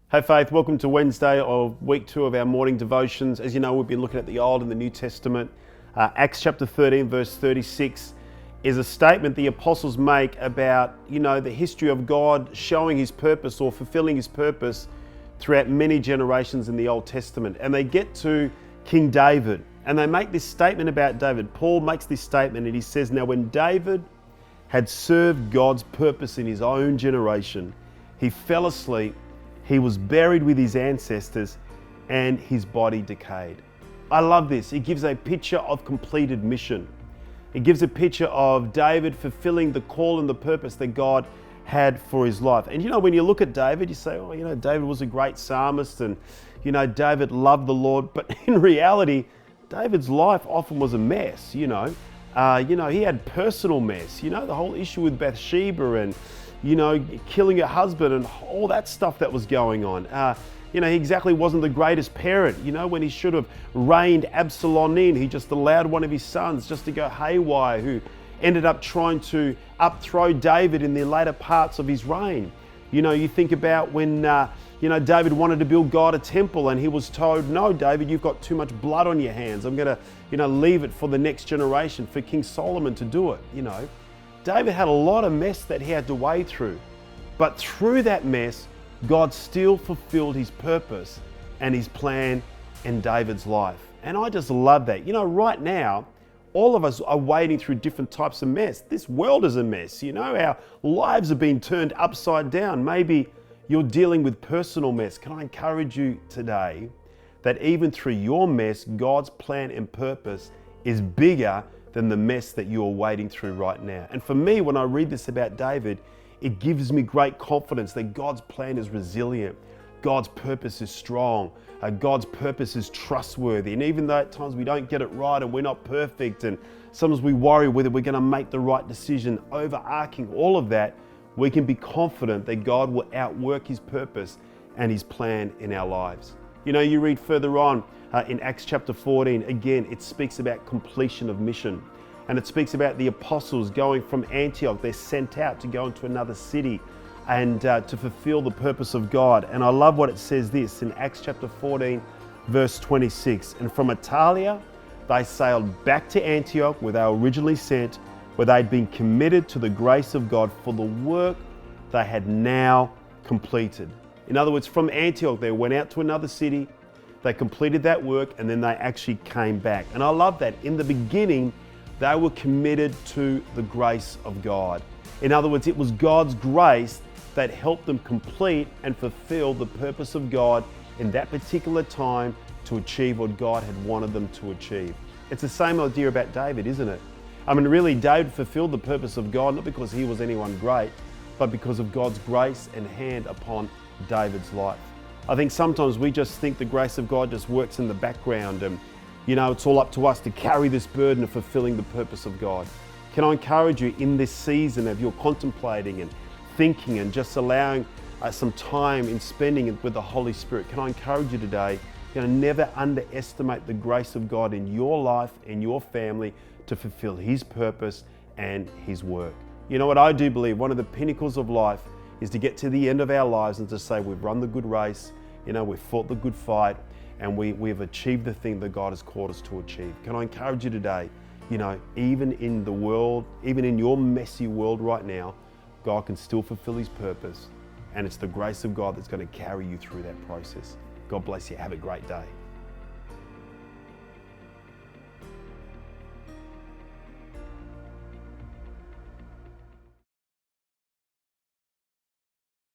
Hey Faith, welcome to Wednesday of week 2 of our morning devotions. As you know, we've been looking at the Old and the New Testament. Acts chapter 13 verse 36 is a statement the apostles make about, the history of God showing his purpose or fulfilling his purpose throughout many generations in the Old Testament. And they get to King David and they make this statement about David. Paul makes this statement and he says, "Now when David had served God's purpose in his own generation, he fell asleep. He was buried with his ancestors and his body decayed." I love this. It gives a picture of completed mission. It gives a picture of David fulfilling the call and the purpose that God had for his life. And when you look at David, you say, David was a great psalmist and, David loved the Lord. But in reality, David's life often was a mess, he had personal mess, the whole issue with Bathsheba and, killing her husband and all that stuff that was going on. He exactly wasn't the greatest parent, when he should have reined Absalom in. He just allowed one of his sons just to go haywire, who ended up trying to upthrow David in the later parts of his reign. You think about when, David wanted to build God a temple and he was told, "No, David, you've got too much blood on your hands. I'm going to, leave it for the next generation, for King Solomon to do it." David had a lot of mess that he had to wade through. But through that mess, God still fulfilled his purpose and his plan in David's life. And I just love that. Right now, all of us are wading through different types of mess. This world is a mess. Our lives have been turned upside down. Maybe you're dealing with personal mess. Can I encourage you today that even through your mess, God's plan and purpose is bigger than the mess that you're wading through right now. And for me, when I read this about David, it gives me great confidence that God's plan is resilient. God's purpose is strong. God's purpose is trustworthy. And even though at times we don't get it right and we're not perfect, and sometimes we worry whether we're going to make the right decision, overarching all of that, we can be confident that God will outwork his purpose and his plan in our lives. You read further on in Acts chapter 14, again, it speaks about completion of mission. And it speaks about the apostles going from Antioch. They're sent out to go into another city and to fulfill the purpose of God. And I love what it says this in Acts chapter 14, verse 26. "And from Italia, they sailed back to Antioch, where they were originally sent, where they'd been committed to the grace of God for the work they had now completed." In other words, from Antioch, they went out to another city, they completed that work, and then they actually came back. And I love that. In the beginning, they were committed to the grace of God. In other words, it was God's grace that helped them complete and fulfill the purpose of God in that particular time to achieve what God had wanted them to achieve. It's the same idea about David, isn't it? Really, David fulfilled the purpose of God, not because he was anyone great, but because of God's grace and hand upon David's life. I think sometimes we just think the grace of God just works in the background and, it's all up to us to carry this burden of fulfilling the purpose of God. Can I encourage you in this season of your contemplating and thinking and just allowing some time in spending it with the Holy Spirit? Can I encourage you today, never underestimate the grace of God in your life and your family to fulfill his purpose and his work. What I do believe, one of the pinnacles of life is to get to the end of our lives and to say we've run the good race, we've fought the good fight, and we've achieved the thing that God has called us to achieve. Can I encourage you today, even in the world, even in your messy world right now, God can still fulfill his purpose, and it's the grace of God that's going to carry you through that process. God bless you. Have a great day.